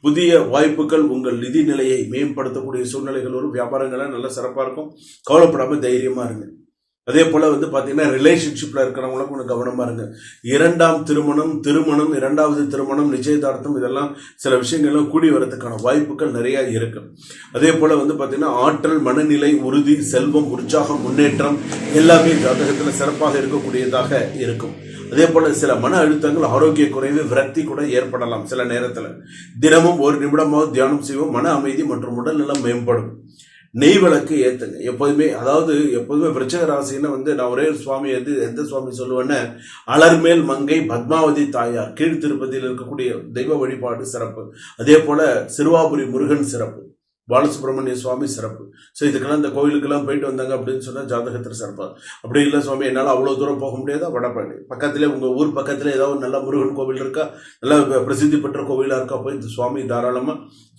புதிய வாய்ப்புகள் உங்கள் நிதி நிலையை மேம்படுத்தக்கூடிய சூழ்நிலைகள் வரும். வியாபாரங்கள்லாம் நல்ல சிறப்பாக இருக்கும். கவலைப்படாமல் தைரியமாக இருங்க. அதே போல் பார்த்தீங்கன்னா ரிலேஷன்ஷிப்பில் இருக்கிறவங்களும் கொஞ்சம் கவனமாக இருங்க. இரண்டாம் திருமணம், இரண்டாவது திருமணம், நிச்சயதார்த்தம், இதெல்லாம் சில விஷயங்கள்லாம் கூடி வரதுக்கான வாய்ப்புகள் நிறையா இருக்கு. அதே போல் பார்த்தீங்கன்னா ஆற்றல், மனநிலை, உறுதி, செல்வம், உற்சாகம், முன்னேற்றம் எல்லாமே ஜாதகத்தில் சிறப்பாக இருக்கக்கூடியதாக இருக்கும். அதே போல சில மன அழுத்தங்கள், ஆரோக்கிய குறைவு, விரக்தி கூட ஏற்படலாம். சில நேரத்தில் தினமும் 1 நிமிடமாவது தியானம் செய்வோம். மன அமைதி மற்றும் உடல்நலம் மேம்படும். நெய் விளக்கு ஏத்துங்க எப்போதுமே. அதாவது எப்போதுமே விருச்சிக ராசின்னு நான் ஒரே சுவாமி எந்த சுவாமி சொல்லுவேன்னு, அலர்மேல் மங்கை பத்மாவதி தாயார் கீழ் திருப்பதியில் இருக்கக்கூடிய தெய்வ வழிபாடு சிறப்பு. அதே போல சிறுவாபுரி முருகன் சிறப்பு, பாலசுப்ரமணிய சுவாமி சிறப்பு. ஸோ இதுக்கெல்லாம் இந்த கோயிலுக்கெல்லாம் போயிட்டு வந்தாங்க அப்படின்னு சொன்னால் ஜாதகத்தில் சிறப்பாக. அப்படி இல்லை சுவாமி என்னால் அவ்வளோ தூரம் போக முடியாதா, வடபழனி பக்கத்திலே, உங்கள் ஊர் பக்கத்தில் ஏதாவது நல்ல முருகன் கோவில் இருக்கா, நல்ல பிரசித்தி பெற்ற கோவிலாக இருக்கா, போய் இந்த சுவாமி தாராளமாக